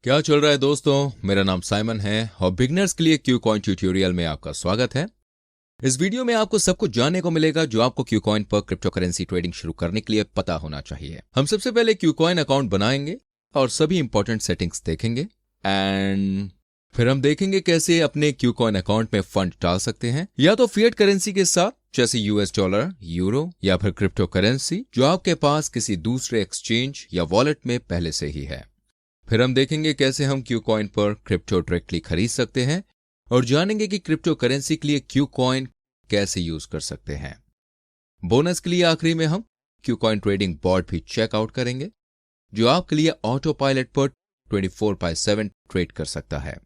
क्या चल रहा है दोस्तों। मेरा नाम साइमन है और बिगनर्स के लिए क्यूकॉइन ट्यूटोरियल में आपका स्वागत है। इस वीडियो में आपको सब कुछ जानने को मिलेगा जो आपको क्यूकॉइन पर क्रिप्टो करेंसी ट्रेडिंग शुरू करने के लिए पता होना चाहिए। हम सबसे पहले क्यूकॉइन अकाउंट बनाएंगे और सभी इंपॉर्टेंट सेटिंग्स देखेंगे एंड फिर हम देखेंगे कैसे अपने क्यूकॉइन अकाउंट में फंड डाल सकते हैं, या तो फिएट करेंसी के साथ जैसे यूएस डॉलर, यूरो या फिर क्रिप्टो करेंसी जो आपके पास किसी दूसरे एक्सचेंज या वॉलेट में पहले से ही है। फिर हम देखेंगे कैसे हम क्यूकॉइन पर क्रिप्टो डायरेक्टली खरीद सकते हैं और जानेंगे कि क्रिप्टो करेंसी के लिए क्यूकॉइन कैसे यूज कर सकते हैं। बोनस के लिए आखिरी में हम क्यूकॉइन ट्रेडिंग बॉट भी चेकआउट करेंगे जो आपके लिए ऑटो पायलट पर 24/7 ट्रेड कर सकता है।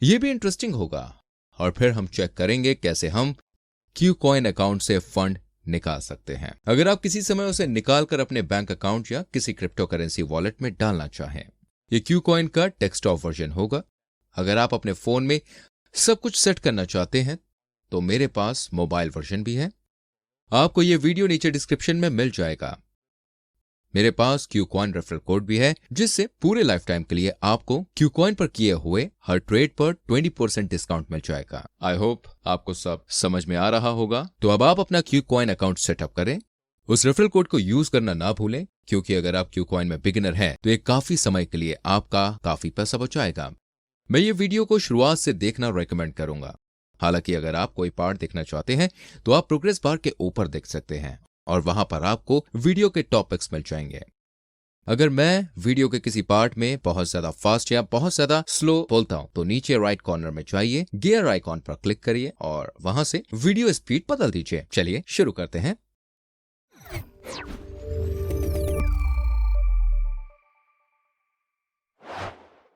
यह भी इंटरेस्टिंग होगा। और फिर हम चेक करेंगे कैसे हम क्यूकॉइन अकाउंट से फंड निकाल सकते हैं अगर आप किसी समय उसे निकालकर अपने बैंक अकाउंट या किसी क्रिप्टो करेंसी वॉलेट में डालना चाहें। ये क्यूकॉइन का डेस्कटॉप वर्जन होगा। अगर आप अपने फोन में सब कुछ सेट करना चाहते हैं तो मेरे पास मोबाइल वर्जन भी है। आपको यह वीडियो नीचे डिस्क्रिप्शन में मिल जाएगा। मेरे पास क्यूकॉइन रेफरल कोड भी है जिससे पूरे लाइफ टाइम के लिए आपको क्यूकॉइन पर किए हुए हर ट्रेड पर 20% डिस्काउंट मिल जाएगा। आई होप आपको सब समझ में आ रहा होगा। तो अब आप अपना क्यूकॉइन अकाउंट सेटअप करें। उस रेफरल कोड को यूज करना ना भूलें क्योंकि अगर आप क्यूकॉइन में बिगिनर हैं तो ये काफी समय के लिए आपका काफी पैसा बचाएगा। मैं ये वीडियो को शुरुआत से देखना रेकमेंड करूंगा। हालांकि अगर आप कोई पार्ट देखना चाहते हैं तो आप प्रोग्रेस बार के ऊपर देख सकते हैं और वहां पर आपको वीडियो के टॉपिक्स मिल जाएंगे। अगर मैं वीडियो के किसी पार्ट में बहुत ज्यादा फास्ट या बहुत ज्यादा स्लो बोलता हूं तो नीचे राइट कॉर्नर में जाइए, गियर आइकॉन पर क्लिक करिए और वहां से वीडियो स्पीड बदल दीजिए। चलिए शुरू करते हैं।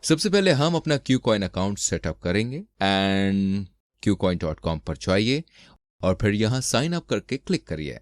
सबसे पहले हम अपना क्यूकॉइन अकाउंट सेटअप करेंगे एंड qcoin.com पर जाइए और फिर यहां साइन अप करके क्लिक करिए।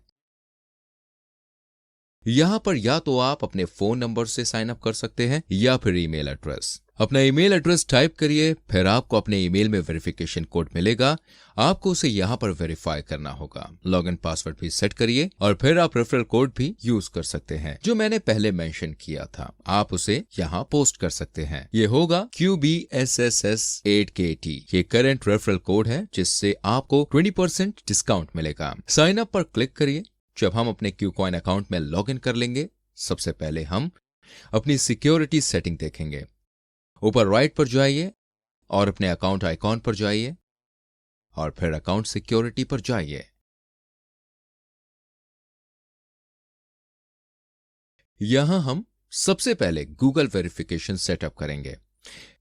यहां पर या तो आप अपने फोन नंबर से साइन अप कर सकते हैं या फिर ईमेल एड्रेस। अपना ईमेल एड्रेस टाइप करिए, फिर आपको अपने ईमेल में वेरिफिकेशन कोड मिलेगा। आपको उसे यहां पर वेरीफाई करना होगा। लॉगिन पासवर्ड भी सेट करिए और फिर आप रेफरल कोड भी यूज कर सकते हैं जो मैंने पहले मेंशन किया था। आप उसे यहां पोस्ट कर सकते हैं। ये होगा QBSSS8KT। ये करंट रेफरल कोड है जिससे आपको 20% डिस्काउंट मिलेगा। साइन अप पर क्लिक करिए। जब हम अपने क्यूकॉइन अकाउंट में लॉगिन कर लेंगे सबसे पहले हम अपनी सिक्योरिटी सेटिंग देखेंगे। ऊपर राइट पर जाइए और अपने अकाउंट आइकॉन पर जाइए और फिर अकाउंट सिक्योरिटी पर जाइए। यहां हम सबसे पहले गूगल वेरिफिकेशन सेटअप करेंगे।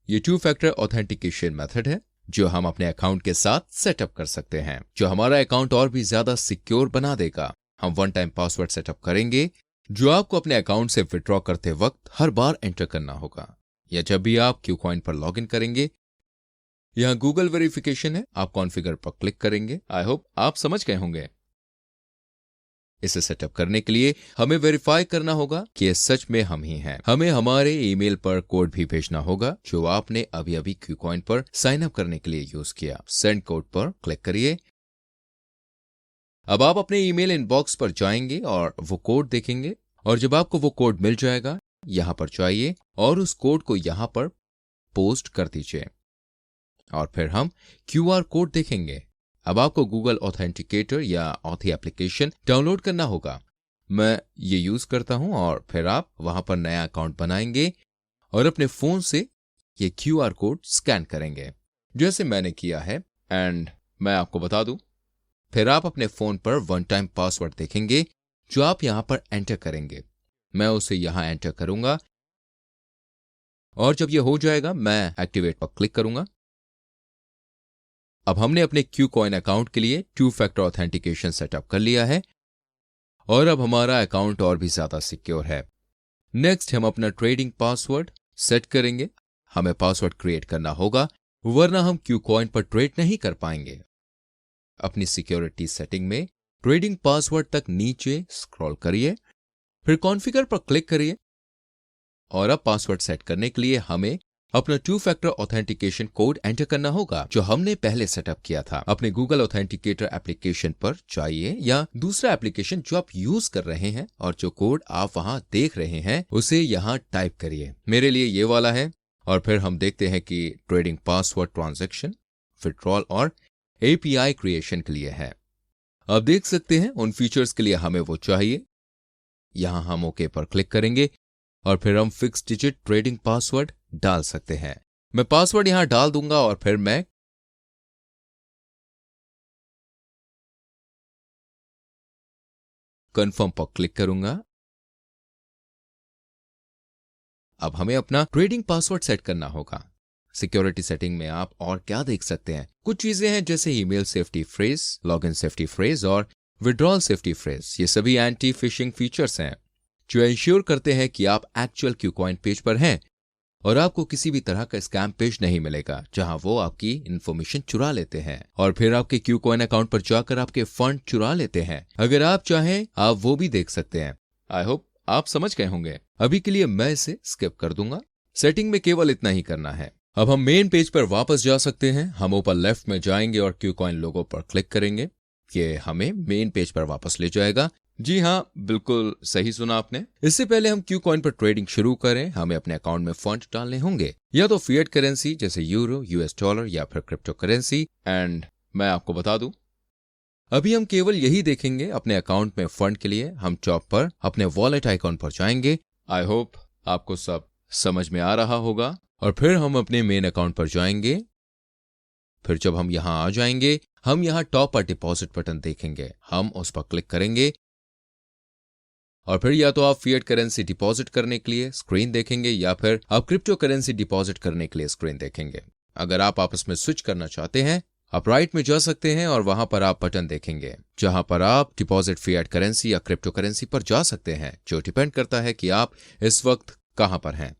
ये 2 फैक्टर ऑथेंटिकेशन मेथड है जो हम अपने अकाउंट के साथ सेटअप कर सकते हैं, जो हमारा अकाउंट और भी ज्यादा सिक्योर बना देगा। हम 1 टाइम पासवर्ड सेटअप करेंगे जो आपको अपने अकाउंट से विड्रॉ करते वक्त हर बार एंटर करना होगा या जब भी आप क्यूकॉइन पर लॉगिन करेंगे। यहां गूगल वेरिफिकेशन है, आप कॉन्फ़िगर पर क्लिक करेंगे। आई होप आप समझ गए होंगे। इसे सेटअप करने के लिए हमें वेरीफाई करना होगा कि ये सच में हम ही हैं। हमें हमारे ईमेल पर कोड भी भेजना होगा जो आपने अभी अभी क्यूकॉइन पर साइन अप करने के लिए यूज किया। सेंड कोड पर क्लिक करिए। अब आप अपने ईमेल इनबॉक्स पर जाएंगे और वो कोड देखेंगे और जब आपको वो कोड मिल जाएगा यहां पर जाइए और उस कोड को यहां पर पोस्ट कर दीजिए और फिर हम QR कोड देखेंगे। अब आपको गूगल ऑथेंटिकेटर या ऑथी एप्लीकेशन डाउनलोड करना होगा। मैं ये यूज करता हूं और फिर आप वहां पर नया अकाउंट बनाएंगे और अपने फोन से ये QR कोड स्कैन करेंगे जैसे मैंने किया है। एंड मैं आपको बता दूं, फिर आप अपने फोन पर 1 टाइम पासवर्ड देखेंगे जो आप यहां पर एंटर करेंगे। मैं उसे यहां एंटर करूंगा और जब यह हो जाएगा मैं एक्टिवेट पर क्लिक करूंगा। अब हमने अपने क्यूकॉइन अकाउंट के लिए 2 फैक्टर ऑथेंटिकेशन सेटअप कर लिया है और अब हमारा अकाउंट और भी ज्यादा सिक्योर है। नेक्स्ट हम अपना ट्रेडिंग पासवर्ड सेट करेंगे। हमें पासवर्ड क्रिएट करना होगा वरना हम क्यूकॉइन पर ट्रेड नहीं कर पाएंगे। अपनी सिक्योरिटी सेटिंग में ट्रेडिंग पासवर्ड तक नीचे स्क्रॉल करिए, फिर कॉन्फ़िगर पर क्लिक करिए और अब पासवर्ड सेट करने के लिए हमें अपना 2 फैक्टर ऑथेंटिकेशन कोड एंटर करना होगा जो हमने पहले सेटअप किया था। अपने गूगल ऑथेंटिकेटर एप्लीकेशन पर जाइए या दूसरा एप्लीकेशन जो आप यूज कर रहे हैं और जो कोड आप वहां देख रहे हैं उसे यहां टाइप करिए। मेरे लिए ये वाला है और फिर हम देखते हैं कि ट्रेडिंग पासवर्ड ट्रांजैक्शन, विड्रॉल और एपीआई क्रिएशन के लिए है। अब देख सकते हैं उन फीचर्स के लिए हमें वो चाहिए। यहां हम ओके पर क्लिक करेंगे और फिर हम फिक्स डिजिट ट्रेडिंग पासवर्ड डाल सकते हैं। मैं पासवर्ड यहां डाल दूंगा और फिर मैं कंफर्म पर क्लिक करूंगा। अब हमें अपना ट्रेडिंग पासवर्ड सेट करना होगा। सिक्योरिटी सेटिंग में आप और क्या देख सकते हैं, कुछ चीजें हैं जैसे email safety phrase, login safety phrase और विड्रॉल सेफ्टी फ्रेज। ये सभी एंटी फिशिंग फीचर्स हैं जो इंश्योर करते हैं कि आप एक्चुअल क्यूकॉइन पेज पर हैं और आपको किसी भी तरह का स्कैम पेज नहीं मिलेगा जहां वो आपकी इंफॉर्मेशन चुरा लेते हैं और फिर आपके क्यूकॉइन अकाउंट पर जाकर आपके फंड चुरा लेते हैं। अगर आप चाहें आप वो भी देख सकते हैं। आई होप आप समझ गए होंगे। अभी के लिए मैं इसे स्किप कर दूंगा। सेटिंग में केवल इतना ही करना है। अब हम मेन पेज पर वापस जा सकते हैं। हम ऊपर लेफ्ट में जाएंगे और क्यूकॉइन लोगो पर क्लिक करेंगे। ये हमें मेन पेज पर वापस ले जाएगा। जी हाँ, बिल्कुल सही सुना आपने। इससे पहले हम क्यूकॉइन पर ट्रेडिंग शुरू करें, हमें अपने अकाउंट में फंड डालने होंगे, या तो फिएट करेंसी जैसे यूरो, यूएस डॉलर या फिर क्रिप्टो करेंसी। एंड मैं आपको बता दूं, अभी हम केवल यही देखेंगे अपने अकाउंट में फंड के लिए। हम टॉप पर अपने वॉलेट आइकॉन पर जाएंगे। आई होप आपको सब समझ में आ रहा होगा। और फिर हम अपने मेन अकाउंट पर जाएंगे। फिर जब हम यहां आ जाएंगे, हम यहां टॉप पर डिपॉजिट बटन देखेंगे, हम उस पर क्लिक करेंगे और फिर या तो आप फिएट करेंसी डिपॉजिट करने के लिए स्क्रीन देखेंगे या फिर आप क्रिप्टो करेंसी डिपॉजिट करने के लिए स्क्रीन देखेंगे। अगर आप आपस में स्विच करना चाहते हैं, आप राइट में जा सकते हैं और वहां पर आप बटन देखेंगे जहां पर आप डिपॉजिट फिएट करेंसी या क्रिप्टो करेंसी पर जा सकते हैं, जो डिपेंड करता है कि आप इस वक्त कहां पर हैं।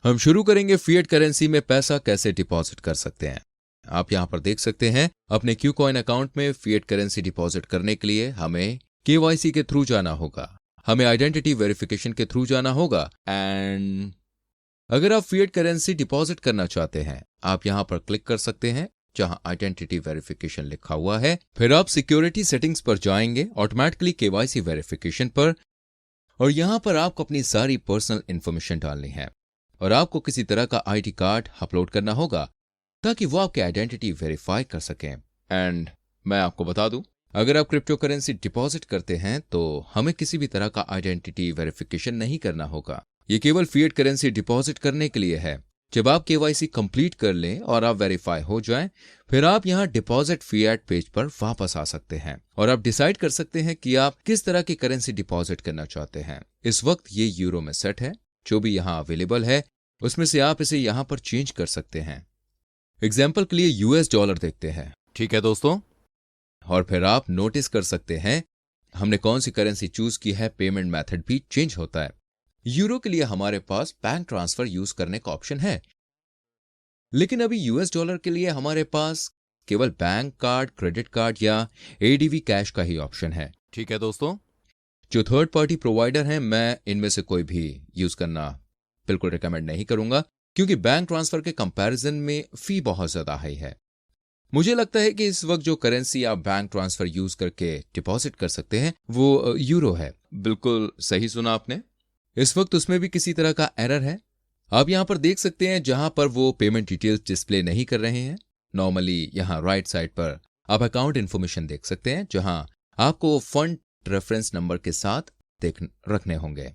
हम शुरू करेंगे फिएट करेंसी में पैसा कैसे डिपॉजिट कर सकते हैं। आप यहां पर देख सकते हैं अपने क्यूकॉइन अकाउंट में फिएट करेंसी डिपॉजिट करने के लिए हमें केवाईसी के थ्रू जाना होगा, हमें आइडेंटिटी वेरिफिकेशन के थ्रू जाना होगा। एंड अगर आप फिएट करेंसी डिपॉजिट करना चाहते हैं, आप यहां पर क्लिक कर सकते हैं जहां आइडेंटिटी वेरिफिकेशन लिखा हुआ है। फिर आप सिक्योरिटी सेटिंग्स पर जाएंगे, ऑटोमेटिकली केवाईसी वेरिफिकेशन पर, और यहां पर आपको अपनी सारी पर्सनल इंफॉर्मेशन डालनी है और आपको किसी तरह का आईडी कार्ड अपलोड करना होगा ताकि वो आपकी आइडेंटिटी वेरीफाई कर सकें। एंड मैं आपको बता दूं, अगर आप क्रिप्टो करेंसी डिपॉजिट करते हैं तो हमें किसी भी तरह का आइडेंटिटी वेरिफिकेशन नहीं करना होगा। ये केवल फिएट करेंसी डिपॉजिट करने के लिए है। जब आप केवाईसी कंप्लीट कर लें और आप वेरीफाई हो जाएं, फिर आप यहां डिपॉजिट फिएट पेज पर वापस आ सकते हैं और आप डिसाइड कर सकते हैं कि आप किस तरह की करेंसी डिपॉजिट करना चाहते हैं। इस वक्त ये यूरो में सेट है। जो भी यहां अवेलेबल है उसमें से आप इसे यहां पर चेंज कर सकते हैं। एग्जाम्पल के लिए यूएस डॉलर देखते हैं, ठीक है दोस्तों। और फिर आप नोटिस कर सकते हैं हमने कौन सी करेंसी चूज की है, पेमेंट मेथड भी चेंज होता है। यूरो के लिए हमारे पास बैंक ट्रांसफर यूज करने का ऑप्शन है, लेकिन अभी यूएस डॉलर के लिए हमारे पास केवल बैंक कार्ड, क्रेडिट कार्ड या एडीवी कैश का ही ऑप्शन है, ठीक है दोस्तों। जो थर्ड पार्टी प्रोवाइडर हैं, मैं इनमें से कोई भी यूज करना बिल्कुल रिकमेंड नहीं करूंगा, क्योंकि बैंक ट्रांसफर के कंपैरिजन में फी बहुत ज्यादा हाई है। मुझे लगता है कि इस वक्त जो करेंसी आप बैंक ट्रांसफर यूज करके डिपॉजिट कर सकते हैं वो यूरो है। बिल्कुल सही सुना आपने। इस वक्त उसमें भी किसी तरह का एरर है। आप यहां पर देख सकते हैं जहां पर वो पेमेंट डिटेल्स डिस्प्ले नहीं कर रहे हैं। नॉर्मली यहां राइट साइड पर आप अकाउंट इन्फॉर्मेशन देख सकते हैं जहां आपको फंड रेफरेंस नंबर के साथ रखने होंगे।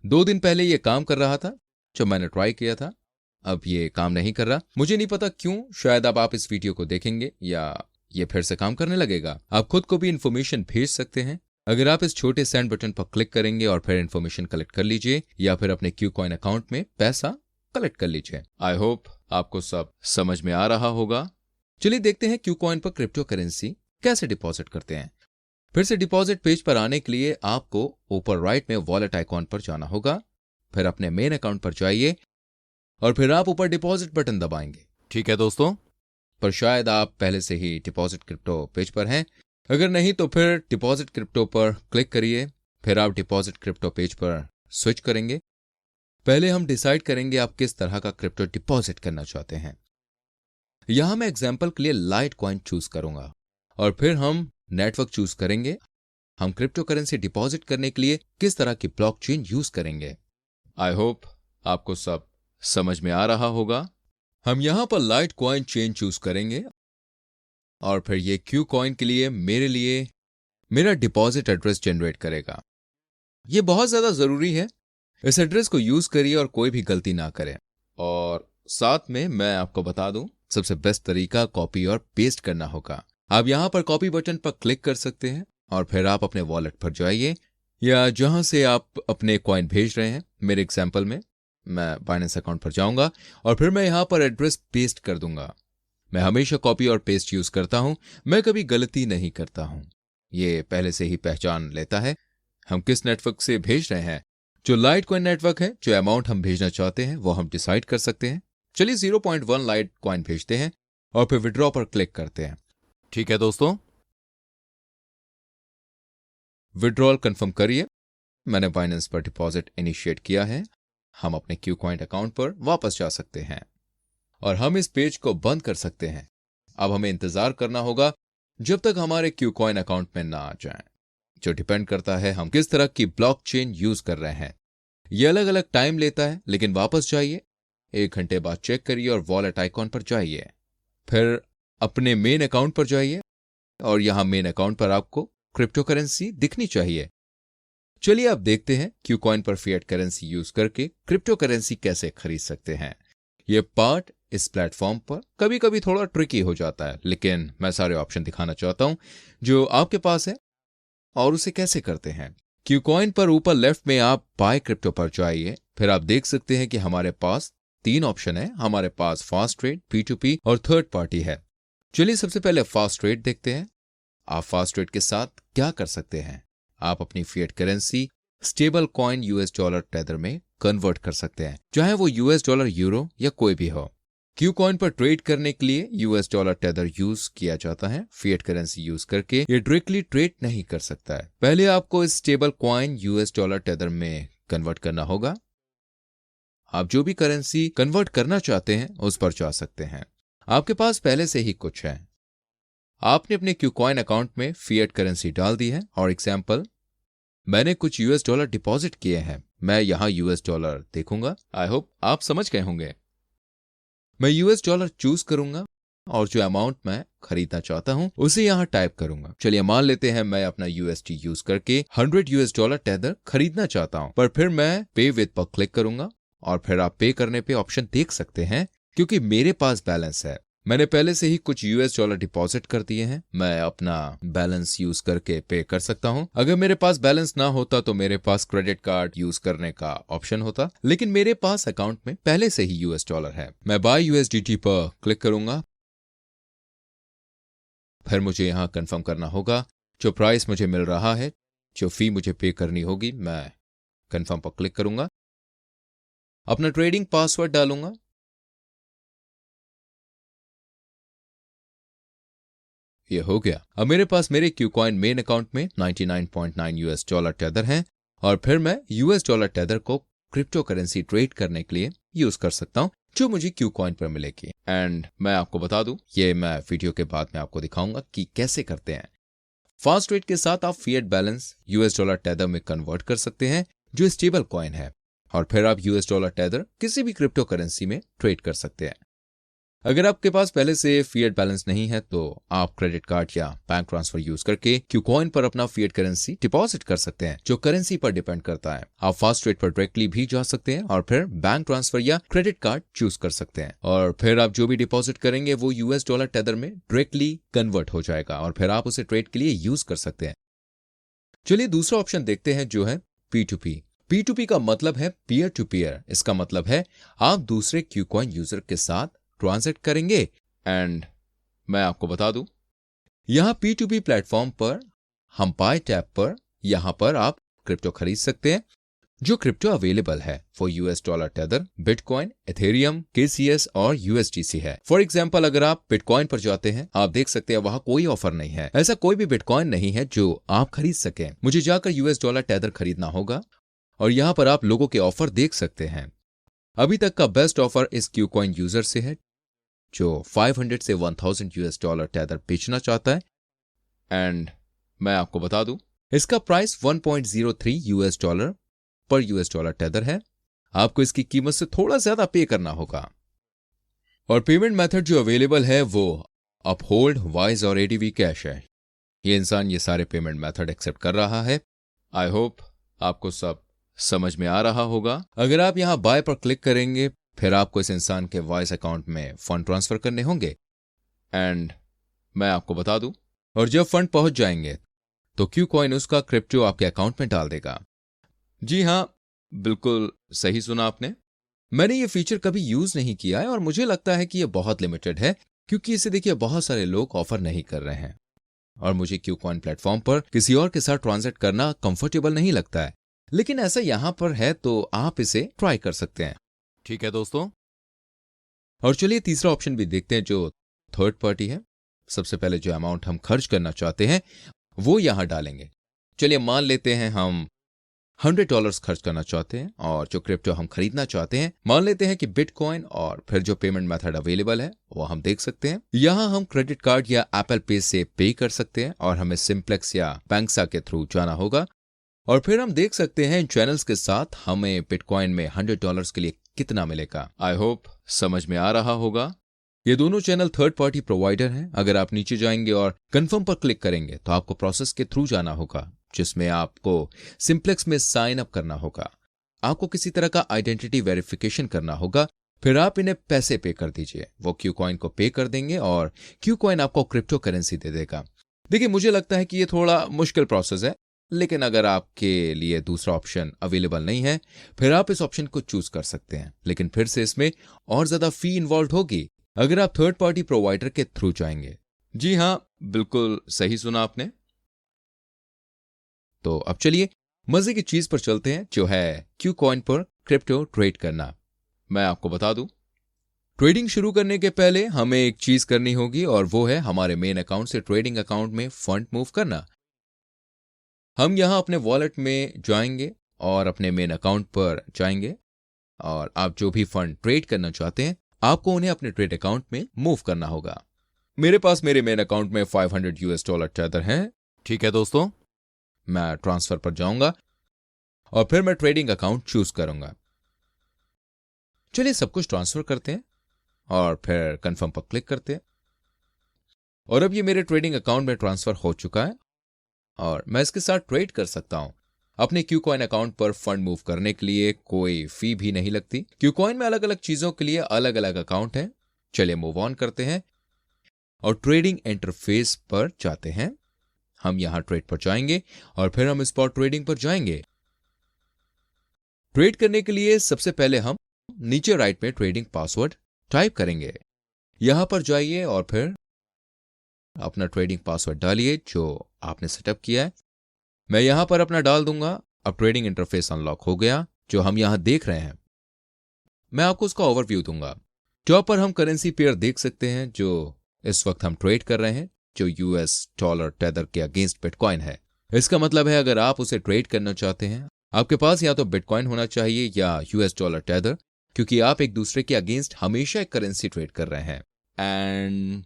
2 दिन पहले ये काम कर रहा था जब मैंने ट्राई किया था, अब ये काम नहीं कर रहा। मुझे नहीं पता क्यों, शायद अब आप इस वीडियो को देखेंगे या ये फिर से काम करने लगेगा। आप खुद को भी इन्फॉर्मेशन भेज सकते हैं। अगर आप इस छोटे सेंड बटन पर क्लिक करेंगे और फिर इन्फॉर्मेशन कलेक्ट कर लीजिए या फिर अपने क्यूकॉइन अकाउंट में पैसा कलेक्ट कर लीजिए। आई होप आपको सब समझ में आ रहा होगा। चलिए देखते हैं क्यूकॉइन पर क्रिप्टो करेंसी कैसे डिपॉजिट करते हैं। फिर से डिपॉजिट पेज पर आने के लिए आपको ऊपर राइट में वॉलेट आइकॉन पर जाना होगा, फिर अपने मेन अकाउंट पर जाइए और फिर आप ऊपर डिपॉजिट बटन दबाएंगे, ठीक है दोस्तों। पर शायद आप पहले से ही डिपॉजिट क्रिप्टो पेज पर हैं। अगर नहीं तो फिर डिपॉजिट क्रिप्टो पर क्लिक करिए, फिर आप डिपॉजिट क्रिप्टो पेज पर स्विच करेंगे। पहले हम डिसाइड करेंगे आप किस तरह का क्रिप्टो डिपॉजिट करना चाहते हैं। यहां मैं एग्जांपल के लिए लाइट कॉइन चूज करूंगा और फिर हम नेटवर्क चूज करेंगे। हम क्रिप्टो करेंसी डिपॉजिट करने के लिए किस तरह की ब्लॉकचेन यूज करेंगे। आई होप आपको सब समझ में आ रहा होगा। हम यहां पर लाइट कॉइन चेन चूज करेंगे और फिर ये क्यू कॉइन के लिए मेरा डिपॉजिट एड्रेस जनरेट करेगा। ये बहुत ज्यादा जरूरी है। इस एड्रेस को यूज करिए और कोई भी गलती ना करें। और साथ में मैं आपको बता दूं, सबसे बेस्ट तरीका कॉपी और पेस्ट करना होगा। आप यहां पर कॉपी बटन पर क्लिक कर सकते हैं और फिर आप अपने वॉलेट पर जाइए या जहां से आप अपने कॉइन भेज रहे हैं। मेरे एग्जाम्पल में मैं बाइनेंस अकाउंट पर जाऊंगा और फिर मैं यहां पर एड्रेस पेस्ट कर दूंगा। मैं हमेशा कॉपी और पेस्ट यूज करता हूं, मैं कभी गलती नहीं करता हूं। ये पहले से ही पहचान लेता है हम किस नेटवर्क से भेज रहे हैं। जो लाइट कॉइन नेटवर्क है, जो अमाउंट हम भेजना चाहते हैं वो हम डिसाइड कर सकते हैं। चलिए 0.1 लाइट कॉइन भेजते हैं और फिर विड्रॉ पर क्लिक करते हैं। ठीक है दोस्तों, विड्रॉल कंफर्म करिए। मैंने बाइनेंस पर डिपॉजिट इनिशिएट किया है। हम अपने क्यू कॉइन अकाउंट पर वापस जा सकते हैं और हम इस पेज को बंद कर सकते हैं। अब हमें इंतजार करना होगा जब तक हमारे क्यू कॉइन अकाउंट में ना आ जाएं, जो डिपेंड करता है हम किस तरह की ब्लॉकचेन यूज कर रहे हैं। ये अलग अलग टाइम लेता है, लेकिन वापस जाइए, 1 घंटे बाद चेक करिए और वॉलेट आइकॉन पर जाइए। फिर अपने मेन अकाउंट पर जाइए और यहां मेन अकाउंट पर आपको क्रिप्टो करेंसी दिखनी चाहिए। चलिए अब देखते हैं क्यू कॉइन पर फिएट करेंसी यूज करके क्रिप्टो करेंसी कैसे खरीद सकते हैं। ये पार्ट इस प्लेटफॉर्म पर कभी कभी थोड़ा ट्रिकी हो जाता है, लेकिन मैं सारे ऑप्शन दिखाना चाहता हूं जो आपके पास है और उसे कैसे करते हैं। क्यू कॉइन पर ऊपर लेफ्ट में आप बाय क्रिप्टो पर जाइए। फिर आप देख सकते हैं कि हमारे पास 3 ऑप्शन है। हमारे पास फास्ट ट्रेड, P2P और थर्ड पार्टी है। चलिए सबसे पहले फास्ट ट्रेड देखते हैं। आप फास्ट ट्रेड के साथ क्या कर सकते हैं, आप अपनी fiat currency stable coin US dollar tether में कन्वर्ट कर सकते हैं, चाहे वो US डॉलर, यूरो या कोई भी हो। क्यू कॉइन पर ट्रेड करने के लिए US डॉलर टेदर यूज किया जाता है। फिएट करेंसी यूज करके ये डायरेक्टली ट्रेड नहीं कर सकता है। पहले आपको इस stable coin US dollar tether में कन्वर्ट करना होगा। आप जो भी करेंसी कन्वर्ट करना चाहते हैं उस पर जा सकते हैं। आपके पास पहले से ही कुछ है। आपने अपने क्यू कॉइन अकाउंट में फिएट करेंसी डाल दी है और एग्जाम्पल मैंने कुछ US डॉलर डिपॉजिट किए हैं। मैं यहां US डॉलर देखूंगा। आई होप आप समझ गए होंगे। मैं US डॉलर चूज करूंगा और जो अमाउंट मैं खरीदना चाहता हूं उसे यहां टाइप करूंगा। चलिए मान लेते हैं मैं अपना USD यूज करके 100 US डॉलर टेदर खरीदना चाहता हूं, पर फिर मैं पे विद पर क्लिक करूंगा और फिर आप पे करने पे ऑप्शन देख सकते हैं। क्योंकि मेरे पास बैलेंस है, मैंने पहले से ही कुछ US डॉलर डिपॉजिट कर दिए हैं, मैं अपना बैलेंस यूज करके पे कर सकता हूं। अगर मेरे पास बैलेंस ना होता तो मेरे पास क्रेडिट कार्ड यूज करने का ऑप्शन होता, लेकिन मेरे पास अकाउंट में पहले से ही US डॉलर है। मैं बाय USDT पर क्लिक करूंगा। फिर मुझे यहां कंफर्म करना होगा जो प्राइस मुझे मिल रहा है, जो फी मुझे पे करनी होगी। मैं कंफर्म पर क्लिक करूंगा, अपना ट्रेडिंग पासवर्ड डालूंगा। ये हो गया। अब मेरे पास मेरे क्यू कॉइन मेन अकाउंट में 99.9 US डॉलर टेदर हैं और फिर मैं US डॉलर टेदर को क्रिप्टो करेंसी ट्रेड करने के लिए यूज कर सकता हूं, जो मुझे क्यू कॉइन पर मिलेगी। एंड मैं आपको बता दूं, ये मैं वीडियो के बाद में आपको दिखाऊंगा कि कैसे करते हैं। फास्ट ट्रेड के साथ आप fiat balance US dollar tether में कन्वर्ट कर सकते हैं, जो स्टेबल कॉइन है, और फिर आप US डॉलर टेदर किसी भी क्रिप्टो करेंसी में ट्रेड कर सकते हैं। अगर आपके पास पहले से फिएट बैलेंस नहीं है तो आप क्रेडिट कार्ड या बैंक ट्रांसफर यूज करके क्यू कॉइन पर अपना फिएट करेंसी डिपॉजिट कर सकते हैं, जो करेंसी पर डिपेंड करता है। आप फास्ट ट्रेड पर डायरेक्टली भी जा सकते हैं और फिर बैंक ट्रांसफर या क्रेडिट कार्ड चूज कर सकते हैं, और फिर आप जो भी डिपॉजिट करेंगे वो US डॉलर टेदर में डायरेक्टली कन्वर्ट हो जाएगा और फिर आप उसे ट्रेड के लिए यूज कर सकते हैं। चलिए दूसरा ऑप्शन देखते हैं, जो है P2P। P2P का मतलब है पीयर टू पीयर। इसका मतलब है आप दूसरे क्यू कॉइन यूजर के साथ ट्रांजैक्ट करेंगे। एंड मैं आपको बता दूं, यहां P2P प्लेटफॉर्म पर हम बाय टैब पर यहां पर आप क्रिप्टो खरीद सकते हैं। जो क्रिप्टो अवेलेबल है वो US dollar tether, bitcoin, Ethereum, KCS और USDC है। फॉर एग्जाम्पल अगर आप बिटकॉइन पर जाते हैं, आप देख सकते हैं वहां कोई ऑफर नहीं है। ऐसा कोई भी बिटकॉइन नहीं है जो आप खरीद सकें। मुझे जाकर US डॉलर टेदर खरीदना होगा और यहां पर आप लोगों के ऑफर देख सकते हैं। अभी तक का बेस्ट ऑफर इस क्यू कॉइन यूजर से है, जो 500 से 1000 US डॉलर टेदर बेचना चाहता है। एंड मैं आपको बता दूं, इसका प्राइस 1.03 US डॉलर पर US डॉलर टेदर है। आपको इसकी कीमत से थोड़ा ज्यादा पे करना होगा। और पेमेंट मेथड जो अवेलेबल है वो अपहोल्ड, वाइज और एडीवी कैश है। ये इंसान ये सारे पेमेंट मेथड एक्सेप्ट कर रहा है। आई होप आपको सब समझ में आ रहा होगा। अगर आप यहां बाय पर क्लिक करेंगे, फिर आपको इस इंसान के वॉइस अकाउंट में फंड ट्रांसफर करने होंगे। एंड मैं आपको बता दूं, और जब फंड पहुंच जाएंगे तो क्यू कॉइन उसका क्रिप्टो आपके अकाउंट में डाल देगा। जी हां, बिल्कुल सही सुना आपने। मैंने ये फीचर कभी यूज नहीं किया है और मुझे लगता है कि ये बहुत लिमिटेड है, क्योंकि इसे देखिए बहुत सारे लोग ऑफर नहीं कर रहे हैं और मुझे क्यू कॉइन प्लेटफॉर्म पर किसी और के साथ ट्रांजैक्ट करना कंफर्टेबल नहीं लगता है। लेकिन ऐसा यहां पर है तो आप इसे ट्राई कर सकते हैं। ठीक है दोस्तों, और चलिए तीसरा ऑप्शन भी देखते हैं जो थर्ड पार्टी है। सबसे पहले जो अमाउंट हम खर्च करना चाहते हैं वो यहां डालेंगे। चलिए मान लेते हैं हम $100 खर्च करना चाहते हैं और जो क्रिप्टो हम खरीदना चाहते हैं मान लेते हैं कि बिटकॉइन, और फिर जो पेमेंट मेथड अवेलेबल है वो हम देख सकते हैं। यहां हम क्रेडिट कार्ड या एप्पल पे से पे कर सकते हैं और हमें सिंप्लेक्स या बैंक्सा के थ्रू जाना होगा। और फिर हम देख सकते हैं इन चैनल्स के साथ हमें बिटकॉइन में $100 के लिए कितना मिलेगा। आई होप समझ में आ रहा होगा। ये दोनों चैनल थर्ड पार्टी प्रोवाइडर हैं। अगर आप नीचे जाएंगे और कंफर्म पर क्लिक करेंगे तो आपको प्रोसेस के थ्रू जाना होगा, जिसमें आपको सिंप्लेक्स में साइन अप करना होगा। आपको किसी तरह का आइडेंटिटी वेरिफिकेशन करना होगा, फिर आप इन्हें पैसे पे कर दीजिए। वो क्यू कॉइन को पे कर देंगे और क्यू कॉइन आपको क्रिप्टो करेंसी दे देगा। देखिए मुझे लगता है कि ये थोड़ा मुश्किल प्रोसेस है, लेकिन अगर आपके लिए दूसरा ऑप्शन अवेलेबल नहीं है फिर आप इस ऑप्शन को चूज कर सकते हैं। लेकिन फिर से इसमें और ज्यादा फी इन्वॉल्व होगी अगर आप थर्ड पार्टी प्रोवाइडर के थ्रू जाएंगे। जी हां, बिल्कुल सही सुना आपने। तो अब चलिए मजे की चीज पर चलते हैं, जो है क्यू कॉइन पर क्रिप्टो ट्रेड करना। मैं आपको बता दूं, ट्रेडिंग शुरू करने के पहले हमें एक चीज करनी होगी और वो है हमारे मेन अकाउंट से ट्रेडिंग अकाउंट में फंड मूव करना। हम यहां अपने वॉलेट में जाएंगे और अपने मेन अकाउंट पर जाएंगे और आप जो भी फंड ट्रेड करना चाहते हैं आपको उन्हें अपने ट्रेड अकाउंट में मूव करना होगा। मेरे पास मेरे मेन अकाउंट में $500 टेथर हैं। ठीक है दोस्तों, मैं ट्रांसफर पर जाऊंगा और फिर मैं ट्रेडिंग अकाउंट चूज करूंगा। चलिए सब कुछ ट्रांसफर करते हैं और फिर कंफर्म पर क्लिक करते हैं। और अब ये मेरे ट्रेडिंग अकाउंट में ट्रांसफर हो चुका है और मैं इसके साथ ट्रेड कर सकता हूं। अपने क्यू कॉइन अकाउंट पर फंड मूव करने के लिए कोई फी भी नहीं लगती। क्यू कॉइन में अलग अलग चीजों के लिए अलग अलग अकाउंट हैं। चलिए मूव ऑन करते हैं और ट्रेडिंग इंटरफेस पर जाते हैं। हम यहां ट्रेड पर जाएंगे और फिर हम स्पॉट ट्रेडिंग पर जाएंगे। ट्रेड करने के लिए सबसे पहले हम नीचे राइट में ट्रेडिंग पासवर्ड टाइप करेंगे। यहां पर जाइए और फिर अपना ट्रेडिंग पासवर्ड डालिए जो आपने सेटअप किया है। मैं यहां पर अपना डाल दूंगा। अब ट्रेडिंग इंटरफेस अनलॉक हो गया जो हम यहां देख रहे हैं। मैं आपको उसका ओवरव्यू दूंगा। टॉप पर हम करेंसी पेयर देख सकते हैं जो इस वक्त हम ट्रेड कर रहे हैं, जो $, टेथर के अगेंस्ट बिटकॉइन है। इसका मतलब है अगर आप उसे ट्रेड करना चाहते हैं आपके पास या तो बिटकॉइन होना चाहिए या $, टेथर, क्योंकि आप एक दूसरे के अगेंस्ट हमेशा एक करेंसी ट्रेड कर रहे हैं। एंड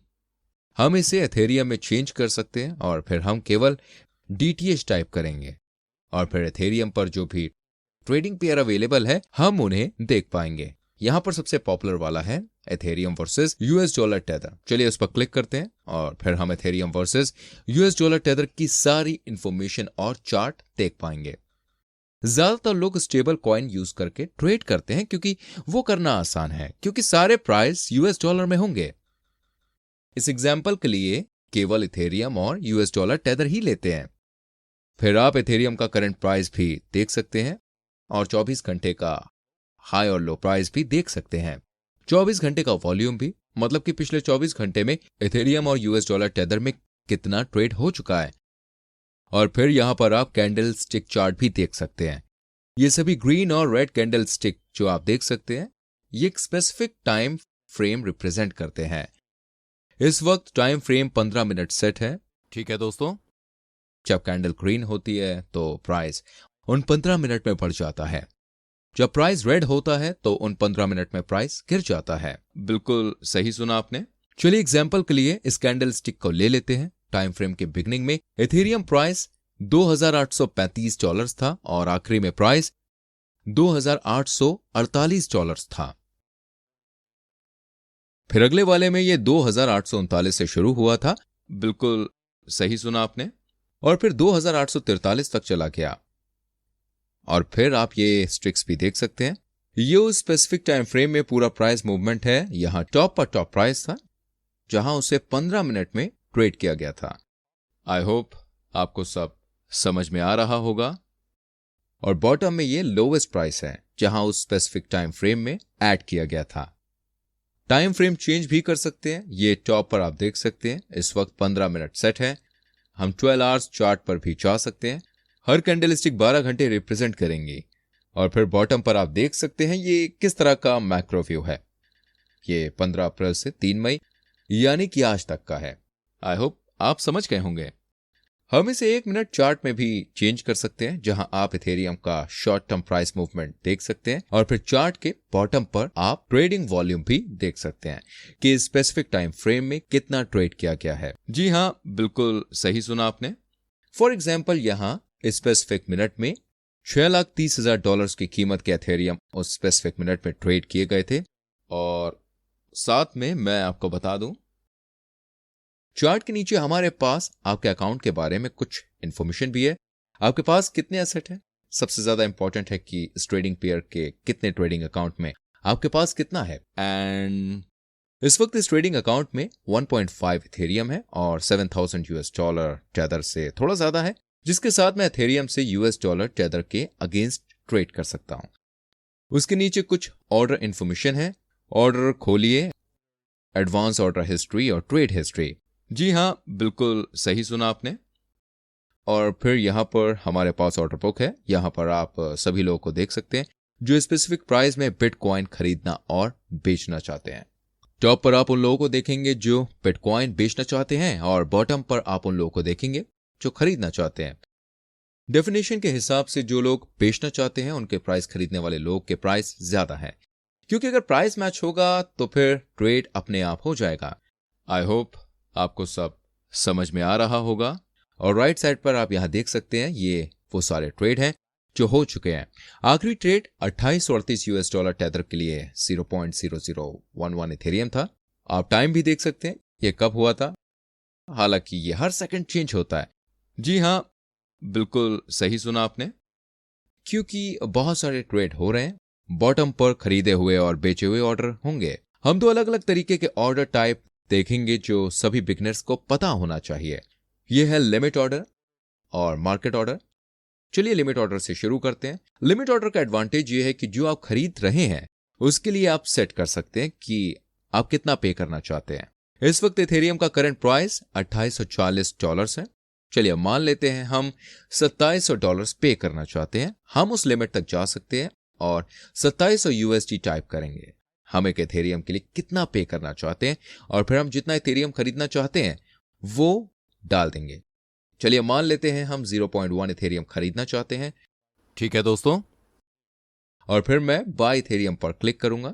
हम इसे एथेरियम में चेंज कर सकते हैं और फिर हम केवल DTH टाइप करेंगे और फिर एथेरियम पर जो भी ट्रेडिंग पेयर अवेलेबल है हम उन्हें देख पाएंगे। यहां पर सबसे पॉपुलर वाला है एथेरियम वर्सेस $, टेथर। चलिए उस पर क्लिक करते हैं और फिर हम एथेरियम वर्सेस $, टेथर की सारी इंफॉर्मेशन और चार्ट देख पाएंगे। ज्यादातर लोग स्टेबल कॉइन यूज करके ट्रेड करते हैं क्योंकि वो करना आसान है, क्योंकि सारे प्राइस $, में होंगे। इस एग्जाम्पल के लिए केवल इथेरियम और $, टेथर ही लेते हैं। फिर आप इथेरियम का करंट प्राइस भी देख सकते हैं और 24 घंटे का हाई और लो प्राइस भी देख सकते हैं। 24 घंटे का वॉल्यूम भी, मतलब कि पिछले 24 घंटे में इथेरियम और $, टेथर में कितना ट्रेड हो चुका है। और फिर यहां पर आप कैंडल स्टिक चार्ट भी देख सकते हैं। ये सभी ग्रीन और रेड कैंडल स्टिक जो आप देख सकते हैं ये एक स्पेसिफिक टाइम फ्रेम रिप्रेजेंट करते हैं। इस वक्त टाइम फ्रेम 15 मिनट सेट है। ठीक है दोस्तों, जब कैंडल ग्रीन होती है तो प्राइस उन 15 मिनट में बढ़ जाता है। जब प्राइस रेड होता है तो उन 15 मिनट में प्राइस गिर जाता है। बिल्कुल सही सुना आपने। चलिए एग्जाम्पल के लिए इस कैंडल स्टिक को ले लेते हैं। टाइम फ्रेम के बिगनिंग में इथेरियम प्राइस $2,835 था और आखिरी में प्राइस $2,848 था। फिर अगले वाले में ये 2,839 से शुरू हुआ था, बिल्कुल सही सुना आपने, और फिर 2,843 तक चला गया। और फिर आप ये स्ट्रिक्स भी देख सकते हैं। ये उस स्पेसिफिक टाइम फ्रेम में पूरा प्राइस मूवमेंट है। यहां टॉप पर टॉप प्राइस था जहां उसे 15 मिनट में ट्रेड किया गया था। आई होप आपको सब समझ में आ रहा होगा। और बॉटम में ये लोवेस्ट प्राइस है जहां उस स्पेसिफिक टाइम फ्रेम में ऐड किया गया था। टाइम फ्रेम चेंज भी कर सकते हैं। ये टॉप पर आप देख सकते हैं इस वक्त 15 मिनट सेट है। हम 12 आवर्स चार्ट पर भी जा सकते हैं। हर कैंडलस्टिक 12 घंटे रिप्रेजेंट करेंगी। और फिर बॉटम पर आप देख सकते हैं ये किस तरह का मैक्रो व्यू है। ये 15 अप्रैल से 3 मई यानी कि आज तक का है। आई होप आप समझ गए होंगे। हम इसे 1 मिनट चार्ट में भी चेंज कर सकते हैं जहां आप इथेरियम का शॉर्ट टर्म प्राइस मूवमेंट देख सकते हैं और फिर चार्ट के बॉटम पर आप ट्रेडिंग वॉल्यूम भी देख सकते हैं कि स्पेसिफिक टाइम फ्रेम में कितना ट्रेड किया गया है। जी हां, बिल्कुल सही सुना आपने। फॉर एग्जाम्पल यहां स्पेसिफिक मिनट में $6,30,000 की कीमत के इथेरियम उस स्पेसिफिक मिनट में ट्रेड किए गए थे। और साथ में मैं आपको बता दूं, चार्ट के नीचे हमारे पास आपके अकाउंट के बारे में कुछ इंफॉर्मेशन भी है। आपके पास कितने एसेट हैं, सबसे ज्यादा इंपॉर्टेंट है कि इस ट्रेडिंग पेयर के कितने ट्रेडिंग अकाउंट में आपके पास कितना है। एंड इस वक्त इस ट्रेडिंग अकाउंट में 1.5 इथेरियम है और $7,000 टेदर से थोड़ा ज्यादा है, जिसके साथ मैं इथेरियम से $US टेदर के अगेंस्ट ट्रेड कर सकता हूं। उसके नीचे कुछ ऑर्डर इंफॉर्मेशन है। ऑर्डर खोलिए, एडवांस ऑर्डर हिस्ट्री और ट्रेड हिस्ट्री। जी हां, बिल्कुल सही सुना आपने। और फिर यहां पर हमारे पास ऑर्डर बुक है। यहां पर आप सभी लोगों को देख सकते हैं जो स्पेसिफिक प्राइस में बिटकॉइन खरीदना और बेचना चाहते हैं। टॉप पर आप उन लोगों को देखेंगे जो बिटकॉइन बेचना चाहते हैं और बॉटम पर आप उन लोगों को देखेंगे जो खरीदना चाहते हैं। डेफिनेशन के हिसाब से जो लोग बेचना चाहते हैं उनके प्राइस खरीदने वाले लोग के प्राइस ज्यादा है, क्योंकि अगर प्राइस मैच होगा तो फिर ट्रेड अपने आप हो जाएगा। आई होप आपको सब समझ में आ रहा होगा। और राइट साइड पर आप यहां देख सकते हैं ये वो सारे ट्रेड हैं जो हो चुके हैं। आखिरी ट्रेड $2838 टेदर के लिए 0.0011 इथेरियम था। आप टाइम भी देख सकते हैं ये कब हुआ था, हालांकि ये हर सेकंड चेंज होता है। जी हां, बिल्कुल सही सुना आपने, क्योंकि बहुत सारे ट्रेड हो रहे हैं। बॉटम पर खरीदे हुए और बेचे हुए ऑर्डर होंगे। हम दो अलग अलग तरीके के ऑर्डर टाइप देखेंगे जो सभी बिगनर्स को पता होना चाहिए। यह है लिमिट ऑर्डर और मार्केट ऑर्डर। चलिए लिमिट ऑर्डर से शुरू करते हैं। लिमिट ऑर्डर का एडवांटेज यह है कि जो आप खरीद रहे हैं उसके लिए आप सेट कर सकते हैं कि आप कितना पे करना चाहते हैं। इस वक्त इथेरियम का करंट प्राइस $2840 है। चलिए मान लेते हैं हम $2700 पे करना चाहते हैं। हम उस लिमिट तक जा सकते हैं और 2700 USD टाइप करेंगे। हम एक इथेरियम के लिए कितना पे करना चाहते हैं और फिर हम जितना इथेरियम खरीदना चाहते हैं वो डाल देंगे। चलिए मान लेते हैं हम 0.1 इथेरियम खरीदना चाहते हैं। ठीक है दोस्तों, और फिर मैं बाय इथेरियम पर क्लिक करूंगा।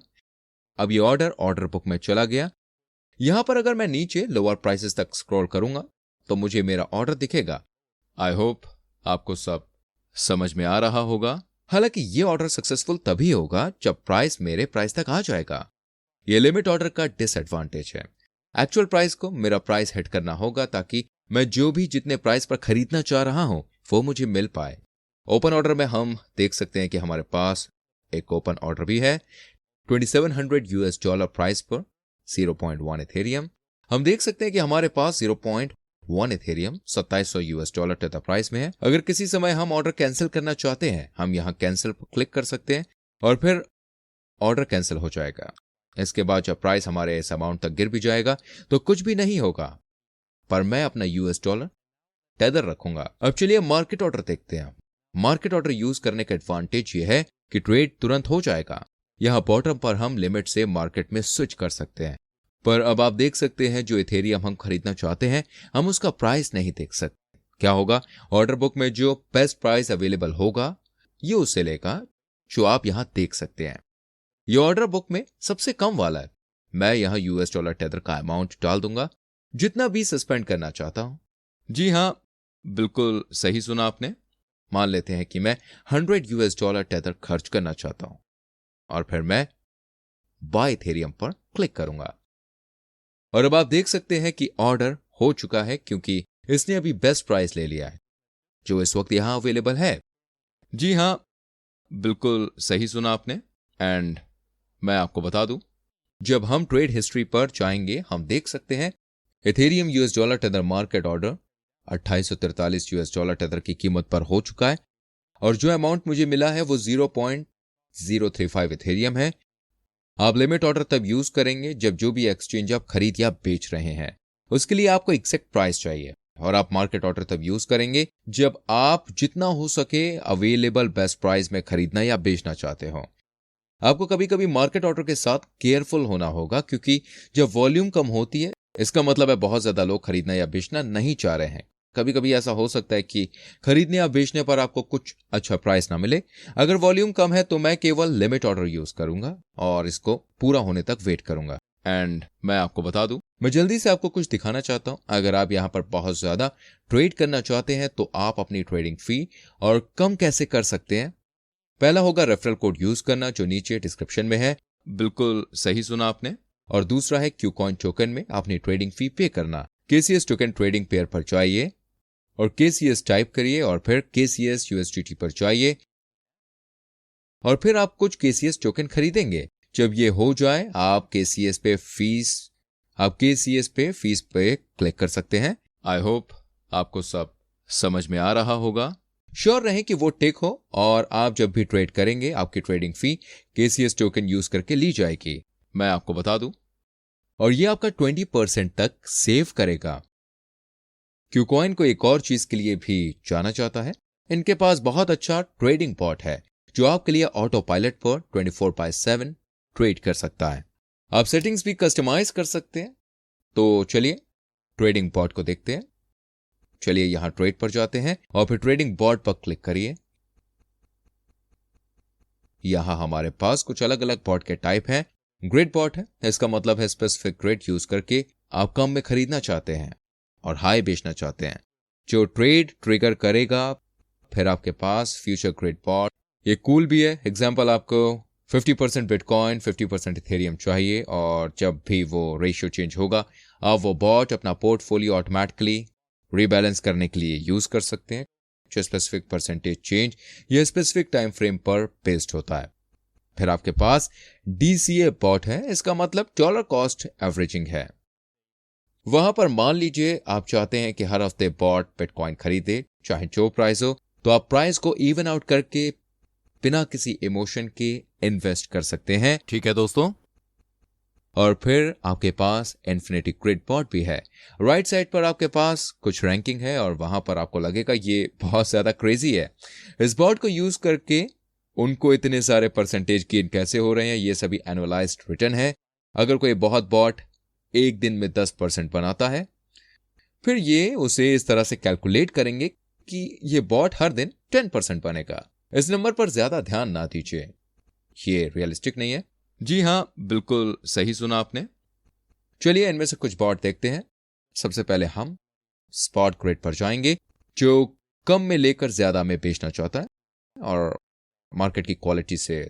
अब ये ऑर्डर बुक में चला गया। यहां पर अगर मैं नीचे लोअर प्राइसेस तक स्क्रॉल करूंगा तो मुझे मेरा ऑर्डर दिखेगा। आई होप आपको सब समझ में आ रहा होगा। हालांकि ये ऑर्डर सक्सेसफुल तभी होगा जब प्राइस मेरे प्राइस तक आ जाएगा। ये लिमिट ऑर्डर का डिसएडवांटेज है। एक्चुअल प्राइस को मेरा प्राइस हिट करना होगा ताकि मैं जो भी जितने प्राइस पर खरीदना चाह रहा हूं वो मुझे मिल पाए। ओपन ऑर्डर में हम देख सकते हैं कि हमारे पास एक ओपन ऑर्डर भी है $2700 प्राइस पर 0.1 इथेरियम। हम देख सकते हैं कि हमारे पास 0.1 इथेरियम $2700 टेथा प्राइस में है। अगर किसी समय हम ऑर्डर कैंसिल करना चाहते हैं, हम यहां कैंसिल पर क्लिक कर सकते हैं और फिर ऑर्डर कैंसिल हो जाएगा। इसके बाद जब प्राइस हमारे इस अमाउंट तक गिर भी जाएगा तो कुछ भी नहीं होगा, पर मैं अपना $US टेदर रखूंगा। अब चलिए मार्केट ऑर्डर देखते हैं। मार्केट ऑर्डर यूज करने का एडवांटेज यह है कि ट्रेड तुरंत हो जाएगा। यहां बॉटम पर हम लिमिट से मार्केट में स्विच कर सकते हैं, पर अब आप देख सकते हैं जो इथेरियम हम खरीदना चाहते हैं हम उसका प्राइस नहीं देख सकते। क्या होगा, ऑर्डर बुक में जो बेस्ट प्राइस अवेलेबल होगा ये उससे लेगा जो आप यहां देख सकते हैं। ये ऑर्डर बुक में सबसे कम वाला है। मैं यहां $US टेदर का अमाउंट डाल दूंगा जितना भी सस्पेंड करना चाहता हूं। जी हां, बिल्कुल सही सुना आपने। मान लेते हैं कि मैं $100 टेथर खर्च करना चाहता हूं और फिर मैं बाय इथेरियम पर क्लिक करूंगा। और अब आप देख सकते हैं कि ऑर्डर हो चुका है क्योंकि इसने अभी बेस्ट प्राइस ले लिया है जो इस वक्त यहां अवेलेबल है। जी हां, बिल्कुल सही सुना आपने। एंड मैं आपको बता दूं, जब हम ट्रेड हिस्ट्री पर जाएंगे हम देख सकते हैं Ethereum $US tether market order $2843 tether की कीमत पर हो चुका है और जो अमाउंट मुझे मिला है वो 0.035 इथेरियम है। आप लिमिट ऑर्डर तब यूज करेंगे जब जो भी एक्सचेंज आप खरीद या बेच रहे हैं उसके लिए आपको एग्जैक्ट प्राइस चाहिए, और आप मार्केट ऑर्डर तब यूज करेंगे जब आप जितना हो सके अवेलेबल बेस्ट प्राइस में खरीदना या बेचना चाहते हो। आपको कभी कभी मार्केट ऑर्डर के साथ केयरफुल होना होगा क्योंकि जब वॉल्यूम कम होती है इसका मतलब है बहुत ज्यादा लोग खरीदना या बेचना नहीं चाह रहे हैं। कभी कभी ऐसा हो सकता है कि खरीदने या बेचने पर आपको कुछ अच्छा प्राइस ना मिले। अगर वॉल्यूम कम है तो मैं केवल लिमिट ऑर्डर यूज करूंगा और इसको पूरा होने तक वेट करूंगा। एंड मैं आपको बता दूं, मैं जल्दी से आपको कुछ दिखाना चाहता हूं। अगर आप यहां पर बहुत ज्यादा ट्रेड करना चाहते हैं तो आप अपनी ट्रेडिंग फी और कम कैसे कर सकते हैं। पहला होगा रेफरल कोड यूज करना जो नीचे डिस्क्रिप्शन में है, बिल्कुल सही सुना आपने। और दूसरा है क्यूकॉइन टोकन में अपनी ट्रेडिंग फी पे करना। KCS टोकन ट्रेडिंग पेयर पर जाइए और KCS टाइप करिए और फिर KCS USDT पर जाइए और फिर आप कुछ KCS टोकन खरीदेंगे। जब ये हो जाए आप KCS पे फीस पे क्लिक कर सकते हैं। आई होप आपको सब समझ में आ रहा होगा। श्योर रहें कि वो टिक हो और आप जब भी ट्रेड करेंगे आपकी ट्रेडिंग फी KCS टोकन यूज करके ली जाएगी। मैं आपको बता दूं, और ये आपका 20% तक सेव करेगा। क्यूकॉइन को एक और चीज के लिए भी जाना जाता है। इनके पास बहुत अच्छा ट्रेडिंग बॉट है जो आपके लिए ऑटो पायलट पर 24/7 ट्रेड कर सकता है। आप सेटिंग्स भी कस्टमाइज कर सकते हैं। तो चलिए ट्रेडिंग बॉट को देखते हैं। चलिए यहां ट्रेड पर जाते हैं और फिर ट्रेडिंग बॉट पर क्लिक करिए। यहां हमारे पास कुछ अलग अलग बॉट के टाइप हैं। ग्रिड बॉट है, इसका मतलब है स्पेसिफिक ग्रिड यूज करके आप कम में खरीदना चाहते हैं और हाई बेचना चाहते हैं जो ट्रेड ट्रिगर करेगा। फिर आपके पास फ्यूचर ग्रिड बॉट, ये कूल भी है। एग्जांपल, आपको 50% बिटकॉइन 50% इथेरियम चाहिए और जब भी वो रेशियो चेंज होगा आप वो बॉट अपना पोर्टफोलियो ऑटोमेटिकली रीबैलेंस करने के लिए यूज कर सकते हैं। जो स्पेसिफिक परसेंटेज चेंज या स्पेसिफिक टाइम फ्रेम पर बेस्ड होता है। फिर आपके पास DCA बॉट है, इसका मतलब डॉलर कॉस्ट एवरेजिंग है। वहां पर मान लीजिए आप चाहते हैं कि हर हफ्ते बॉट बिटकॉइन खरीदे चाहे जो प्राइस हो, तो आप प्राइस को इवन आउट करके बिना किसी इमोशन के इन्वेस्ट कर सकते हैं। ठीक है दोस्तों। और फिर आपके पास इन्फिनिटी ग्रिड बॉट भी है। राइट साइड पर आपके पास कुछ रैंकिंग है और वहां पर आपको लगेगा ये बहुत ज्यादा क्रेजी है। इस बॉट को यूज करके उनको इतने सारे परसेंटेज गेन कैसे हो रहे हैं, ये सभी एनुअलाइज्ड रिटर्न है। अगर कोई बहुत बॉट एक दिन में 10% बनाता है, फिर ये उसे इस तरह से कैलकुलेट करेंगे कि ये बॉट हर दिन 10% बनेगा। इस नंबर पर ज्यादा ध्यान ना दीजिए, ये रियलिस्टिक नहीं है। जी हां, बिल्कुल सही सुना आपने। चलिए इनमें से कुछ बॉट देखते हैं। सबसे पहले हम स्पॉट ग्रिड पर जाएंगे जो कम में लेकर ज्यादा में बेचना चाहता है और मार्केट की क्वालिटी से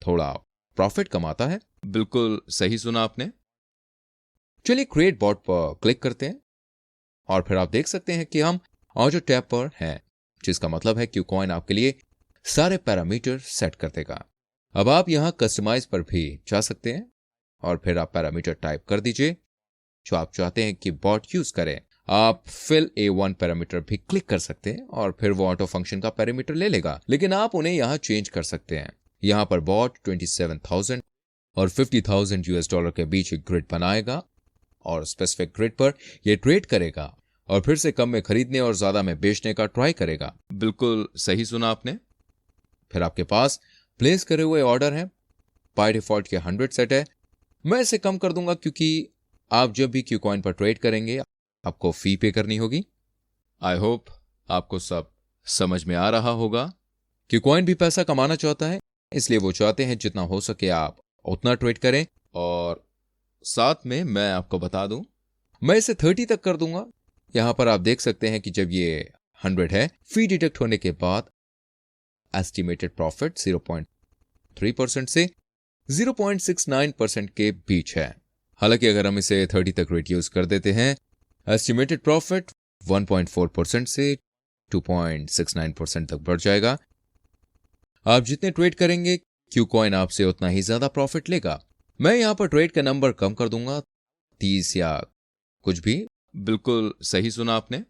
थोड़ा प्रॉफिट कमाता है। बिल्कुल सही सुना आपने। चलिए क्रिएट बॉट पर क्लिक करते हैं और फिर आप देख सकते हैं कि हम ऑटो टैब पर हैं, जिसका मतलब है क्यूकॉइन आपके लिए सारे पैरामीटर सेट कर देगा। अब आप यहां कस्टमाइज पर भी जा सकते हैं और फिर आप पैरामीटर टाइप कर दीजिए जो आप चाहते हैं कि बॉट यूज करे। आप फिल A1 पैरामीटर भी क्लिक कर सकते हैं और फिर वो ऑटो फंक्शन का पैरामीटर ले लेगा, लेकिन आप उन्हें यहां चेंज कर सकते हैं। यहां पर बॉट 27,000 और $50,000 के बीच एक ग्रिड बनाएगा और स्पेसिफिक ग्रिड पर यह ट्रेड करेगा और फिर से कम में खरीदने और ज्यादा में बेचने का ट्राई करेगा। बिल्कुल सही सुना आपने। फिर आपके पास प्लेस करे हुए ऑर्डर हैं। बाय डिफॉल्ट के 100 सेट है। मैं इसे कम कर दूंगा क्योंकि आप जब भी क्यूकॉइन पर ट्रेड करेंगे आपको फी पे करनी होगी। आई होप आपको सब समझ में आ रहा होगा। क्यूकॉइन भी पैसा कमाना चाहता है, इसलिए वो चाहते हैं जितना हो सके आप उतना ट्रेड करें। और साथ में मैं आपको बता दूं, मैं इसे 30 तक कर दूंगा। यहां पर आप देख सकते हैं कि जब ये 100 है, फी डिडक्ट होने के बाद एस्टिमेटेड प्रॉफिट 0.3% से 0.69% के बीच है। हालांकि अगर हम इसे 30 तक रिड्यूस कर देते हैं, एस्टिमेटेड प्रॉफिट 1.4% से 2.69% तक बढ़ जाएगा। आप जितने ट्रेड करेंगे क्यू कॉइन आपसे उतना ही ज्यादा प्रॉफिट लेगा। मैं यहां पर ट्रेड का नंबर कम कर दूंगा, 30 या कुछ भी। बिल्कुल सही सुना आपने।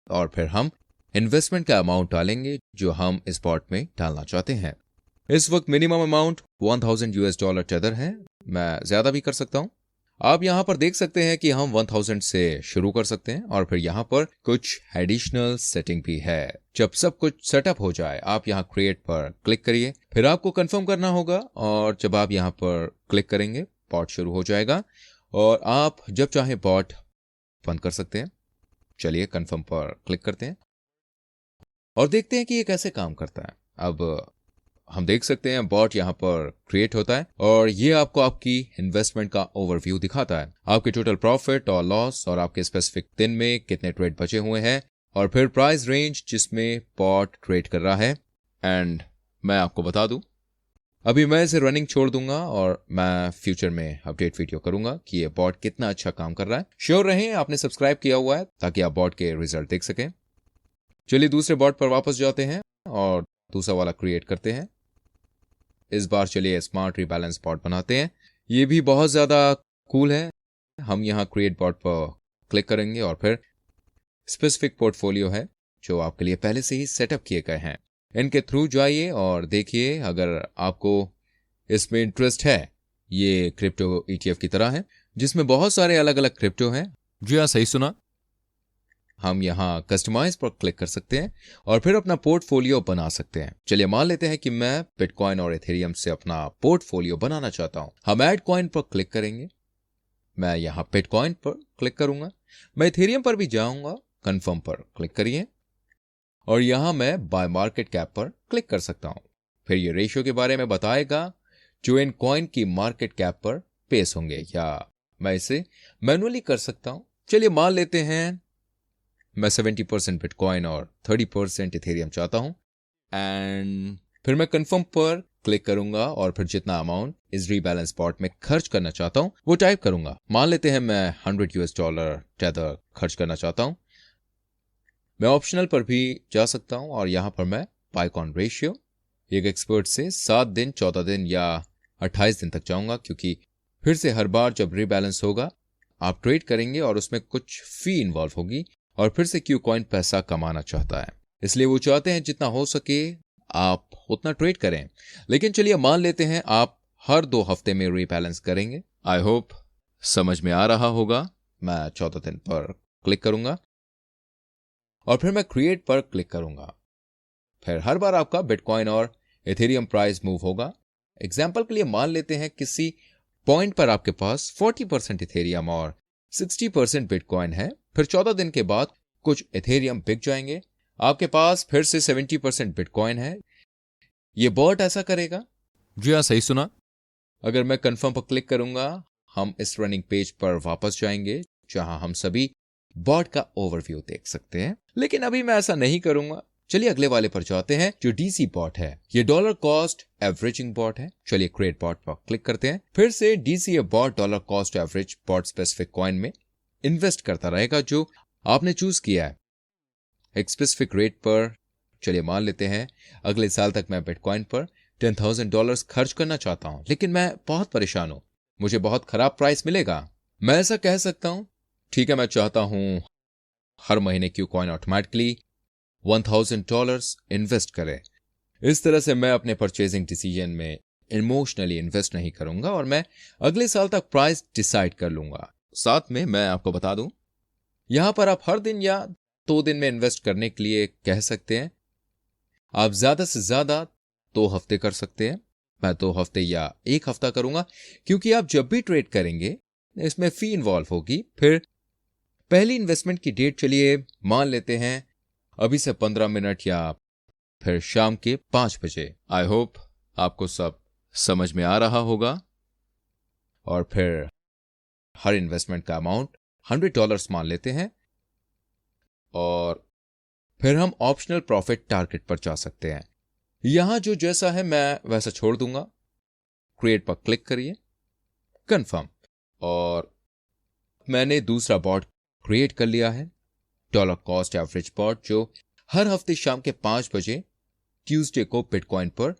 और फिर हम इन्वेस्टमेंट का अमाउंट डालेंगे जो हम इस पॉट में डालना चाहते हैं। इस वक्त मिनिमम अमाउंट $1000 टेदर है, मैं ज्यादा भी कर सकता हूं। आप यहां पर देख सकते हैं कि हम 1000 से शुरू कर सकते हैं और फिर यहां पर कुछ एडिशनल सेटिंग भी है। जब सब कुछ सेटअप हो जाए आप यहां क्रिएट पर क्लिक करिए, फिर आपको कंफर्म करना होगा और जब आप यहां पर क्लिक करेंगे पॉट शुरू हो जाएगा और आप जब चाहे पॉट बंद कर सकते हैं। चलिए कंफर्म पर क्लिक करते हैं और देखते हैं कि ये कैसे काम करता है। अब हम देख सकते हैं बॉट यहां पर क्रिएट होता है और ये आपको आपकी इन्वेस्टमेंट का ओवरव्यू दिखाता है, आपके टोटल प्रॉफिट और लॉस और आपके स्पेसिफिक दिन में कितने ट्रेड बचे हुए हैं और फिर प्राइस रेंज जिसमें बॉट ट्रेड कर रहा है। एंड मैं आपको बता दूं, अभी मैं इसे रनिंग छोड़ दूंगा और मैं फ्यूचर में अपडेट वीडियो करूंगा कि ये बॉट कितना अच्छा काम कर रहा है। श्योर रहें आपने सब्सक्राइब किया हुआ है ताकि आप बॉट के रिजल्ट देख सकें। चलिए दूसरे बॉट पर वापस जाते हैं और दूसरा वाला क्रिएट करते हैं। इस बार चलिए स्मार्ट रिबैलेंस बॉट बनाते हैं। ये भी बहुत ज्यादा कूल है। हम यहाँ क्रिएट बॉट पर क्लिक करेंगे और फिर स्पेसिफिक पोर्टफोलियो है जो आपके लिए पहले से ही सेटअप किए गए हैं, इनके थ्रू जाइए और देखिए अगर आपको इसमें इंटरेस्ट है। ये क्रिप्टो ETF की तरह है जिसमें बहुत सारे अलग अलग क्रिप्टो हैं। जी हाँ, सही सुना। हम यहाँ कस्टमाइज पर क्लिक कर सकते हैं और फिर अपना पोर्टफोलियो बना सकते हैं। चलिए मान लेते हैं कि मैं बिटकॉइन और इथेरियम से अपना पोर्टफोलियो बनाना चाहता हूं। हम ऐड कॉइन पर क्लिक करेंगे, मैं यहाँ बिटकॉइन पर क्लिक करूंगा, मैं इथेरियम पर भी जाऊंगा, कंफर्म पर क्लिक करिए और यहां मैं बाय मार्केट कैप पर क्लिक कर सकता हूं। फिर ये रेशियो के बारे में बताएगा जो इन कॉइन की मार्केट कैप पर पेश होंगे, या मैं इसे मैनुअली कर सकता हूं। चलिए मान लेते हैं मैं 70% बिटकॉइन और 30% इथेरियम चाहता हूं एंड फिर मैं कंफर्म पर क्लिक करूंगा और फिर जितना अमाउंट इस रीबैलेंस बॉट में खर्च करना चाहता हूं वो टाइप करूंगा। मान लेते हैं मैं $100 टेदर खर्च करना चाहता हूं। मैं ऑप्शनल पर भी जा सकता हूं और यहां पर मैं पाइकॉन रेशियो एक एक्सपर्ट से 7 दिन, 14 दिन या 28 दिन तक जाऊंगा, क्योंकि फिर से हर बार जब रीबैलेंस होगा आप ट्रेड करेंगे और उसमें कुछ फी इन्वॉल्व होगी और फिर से क्यू कॉइन पैसा कमाना चाहता है, इसलिए वो चाहते हैं जितना हो सके आप उतना ट्रेड करें। लेकिन चलिए मान लेते हैं आप हर 2 हफ्ते में रीबैलेंस करेंगे। आई होप समझ में आ रहा होगा। मैं 14 दिन पर क्लिक करूंगा और फिर मैं क्रिएट पर क्लिक करूंगा। फिर हर बार आपका बिटकॉइन और इथेरियम प्राइस मूव होगा। एग्जाम्पल के लिए मान लेते हैं किसी पॉइंट पर आपके पास 40% इथेरियम और 60% बिटकॉइन है, फिर 14 दिन के बाद कुछ इथेरियम बिक जाएंगे, आपके पास फिर से 70% बिटकॉइन है। ये बॉट ऐसा करेगा। जी हाँ, सही सुना। अगर मैं कंफर्म पर क्लिक करूंगा हम इस रनिंग पेज पर वापस जाएंगे जहां हम सभी बॉट का ओवरव्यू देख सकते हैं, लेकिन अभी मैं ऐसा नहीं करूंगा। चलिए अगले वाले पर जाते हैं जो डीसी बॉट है। ये डॉलर कॉस्ट एवरेजिंग बॉट है। चलिए क्रिएट बॉट पर क्लिक करते हैं। फिर से DC bot dollar cost average bot specific coin में इन्वेस्ट करता रहेगा जो आपने चूज किया है एक स्पेसिफिक रेट पर। चलिए मान लेते हैं अगले साल तक मैं बिटकॉइन पर $10,000 खर्च करना चाहता हूं, लेकिन मैं बहुत परेशान हूं, मुझे बहुत खराब प्राइस मिलेगा। मैं ऐसा कह सकता हूं, ठीक है, मैं चाहता हूं हर महीने क्यू कॉइन ऑटोमेटिकली $1,000 इन्वेस्ट करे। इस तरह से मैं अपने परचेजिंग डिसीजन में इमोशनली इन्वेस्ट नहीं करूंगा और मैं अगले साल तक प्राइस डिसाइड कर लूंगा। साथ में मैं आपको बता दूं, यहां पर आप हर दिन या 2 दिन में इन्वेस्ट करने के लिए कह सकते हैं। आप ज्यादा से ज्यादा 2 हफ्ते कर सकते हैं। मैं 2 हफ्ते या 1 हफ्ता करूंगा, क्योंकि आप जब भी ट्रेड करेंगे इसमें फी इन्वॉल्व होगी। फिर पहली इन्वेस्टमेंट की डेट चलिए मान लेते हैं अभी से 15 मिनट या फिर शाम के 5 बजे। आई होप आपको सब समझ में आ रहा होगा। और फिर हर इन्वेस्टमेंट का अमाउंट $100 मान लेते हैं और फिर हम ऑप्शनल प्रॉफिट टारगेट पर जा सकते हैं। यहां जो जैसा है मैं वैसा छोड़ दूंगा। क्रिएट पर क्लिक करिए, कंफर्म, और मैंने दूसरा बॉट क्रिएट कर लिया है, डॉलर कॉस्ट एवरेज बॉट, जो हर हफ्ते शाम के 5 बजे ट्यूसडे को बिटकॉइन पर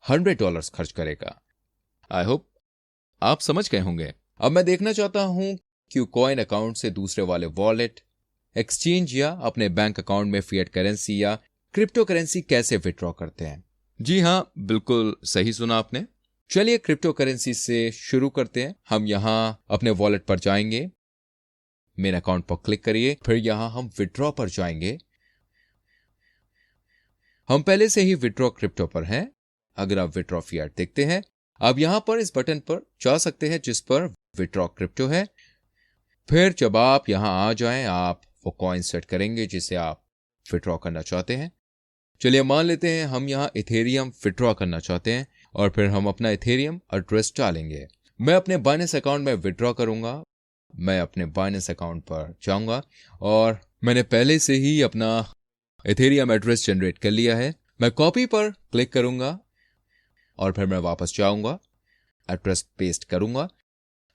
$100 खर्च करेगा। आई होप आप समझ गए होंगे। अब मैं देखना चाहता हूं क्यूकॉइन अकाउंट से दूसरे वाले वॉलेट, एक्सचेंज या अपने बैंक अकाउंट में फिएट करेंसी या क्रिप्टो करेंसी कैसे विड्रॉ करते हैं। जी हां, बिल्कुल सही सुना आपने। चलिए क्रिप्टो करेंसी से शुरू करते हैं। हम यहां अपने वॉलेट पर जाएंगे, मेन अकाउंट पर क्लिक करिए, फिर यहां हम विड्रॉ पर जाएंगे। हम पहले से ही विड्रॉ क्रिप्टो पर हैं। अगर आप विड्रॉ फिएट देखते हैं, आप यहां पर इस बटन पर जा सकते हैं जिस पर विड्रॉ क्रिप्टो है। फिर जब आप यहां आ जाएं, आप वो कॉइन सेट करेंगे जिसे आप विड्रॉ करना चाहते हैं। चलिए मान लेते हैं हम यहां इथेरियम विड्रॉ करना चाहते हैं, और फिर हम अपना इथेरियम एड्रेस डालेंगे। मैं अपने बाइनेंस अकाउंट में विड्रॉ करूंगा। मैं अपने बाइनेंस अकाउंट पर जाऊंगा और मैंने पहले से ही अपना इथेरियम एड्रेस जनरेट कर लिया है। मैं कॉपी पर क्लिक करूंगा और फिर मैं वापस जाऊंगा, एड्रेस पेस्ट करूंगा।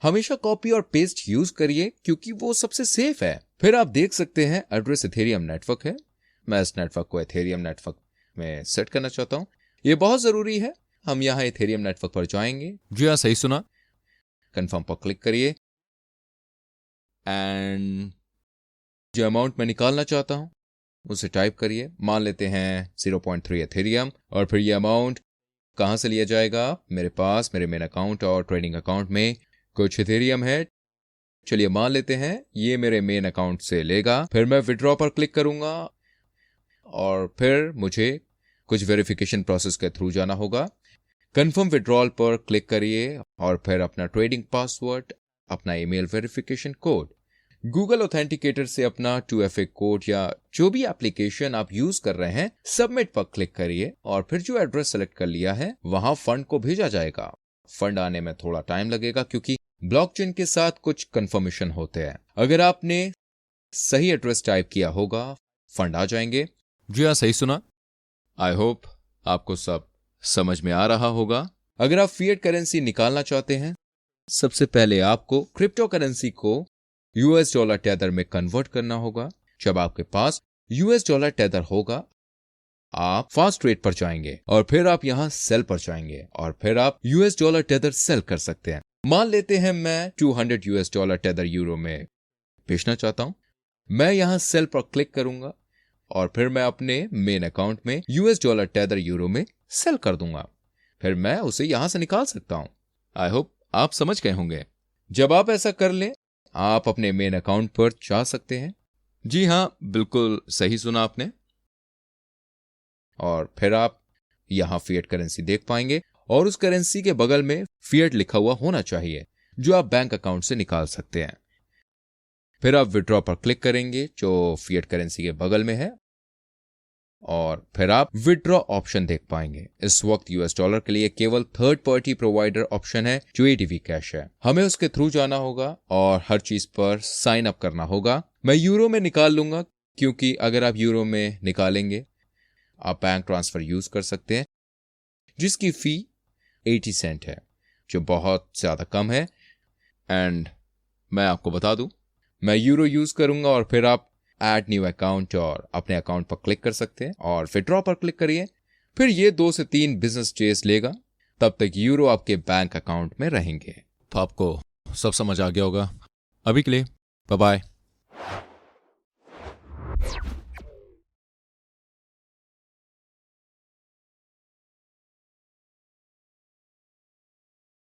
हमेशा कॉपी और पेस्ट यूज करिए क्योंकि वो सबसे सेफ है। फिर आप देख सकते हैं एड्रेस इथेरियम नेटवर्क है। मैं इस नेटवर्क को इथेरियम नेटवर्क में सेट करना चाहता हूं। ये बहुत जरूरी है। हम यहां इथेरियम नेटवर्क पर जाएंगे। जी हाँ, सही सुना। कंफर्म पर क्लिक करिए एंड जो अमाउंट मैं निकालना चाहता हूं उसे टाइप करिए। मान लेते हैं 0.3 इथेरियम, और फिर ये अमाउंट कहां से लिया जाएगा। मेरे पास मेरे मेन अकाउंट और ट्रेडिंग अकाउंट में कुछ इथेरियम है। चलिए मान लेते हैं ये मेरे मेन अकाउंट से लेगा। फिर मैं विड्रॉ पर क्लिक करूंगा और फिर मुझे कुछ वेरिफिकेशन प्रोसेस के थ्रू जाना होगा। कंफर्म विड्रॉल पर क्लिक करिए और फिर अपना ट्रेडिंग पासवर्ड, अपना email verification code, Google authenticator से अपना 2FA कोड या जो भी एप्लीकेशन आप यूज कर रहे हैं, सबमिट पर क्लिक करिए और फिर जो एड्रेस सेलेक्ट कर लिया है वहां फंड को भेजा जाएगा। फंड आने में थोड़ा टाइम लगेगा क्योंकि ब्लॉकचेन के साथ कुछ कंफर्मेशन होते हैं। अगर आपने सही एड्रेस टाइप किया होगा, फंड आ जाएंगे। जी हाँ, सही सुना। आई होप आपको सब समझ में आ रहा होगा। अगर आप फिएट करेंसी निकालना चाहते हैं, सबसे पहले आपको क्रिप्टो करेंसी को US डॉलर टेदर में कन्वर्ट करना होगा। जब आपके पास US डॉलर टेदर होगा, आप फास्ट रेट पर जाएंगे और फिर आप यहां सेल पर जाएंगे और फिर आप US डॉलर टेदर सेल कर सकते हैं। मान लेते हैं मैं 200 US डॉलर टेदर यूरो में बेचना चाहता हूं। मैं यहां सेल पर क्लिक करूंगा और फिर मैं अपने मेन अकाउंट में US डॉलर टेदर यूरो में सेल कर दूंगा। फिर मैं उसे यहां से निकाल सकता हूं। आई होप आप समझ गए होंगे। जब आप ऐसा कर लें, आप अपने मेन अकाउंट पर जा सकते हैं। जी हां, बिल्कुल सही सुना आपने। और फिर आप यहां फिएट करेंसी देख पाएंगे और उस करेंसी के बगल में फिएट लिखा हुआ होना चाहिए जो आप बैंक अकाउंट से निकाल सकते हैं। फिर आप विड्रॉ पर क्लिक करेंगे जो फिएट करेंसी के बगल में है और फिर आप विड्रॉ ऑप्शन देख पाएंगे। इस वक्त US डॉलर के लिए केवल थर्ड पार्टी प्रोवाइडर ऑप्शन है जो ADV कैश है। हमें उसके थ्रू जाना होगा और हर चीज पर साइन अप करना होगा। मैं यूरो में निकाल लूंगा क्योंकि अगर आप यूरो में निकालेंगे आप बैंक ट्रांसफर यूज कर सकते हैं जिसकी फी 80 सेंट है, जो बहुत ज्यादा कम है। एंड मैं आपको बता दूं, मैं यूरो यूज करूंगा और फिर आप ऐड न्यू अकाउंट और अपने अकाउंट पर क्लिक कर सकते हैं और विड्रॉ पर क्लिक करिए। फिर ये 2 से 3 बिजनेस डेज लेगा, तब तक यूरो आपके बैंक अकाउंट में रहेंगे। तो आपको सब समझ आ गया होगा। अभी के लिए बाय बाय।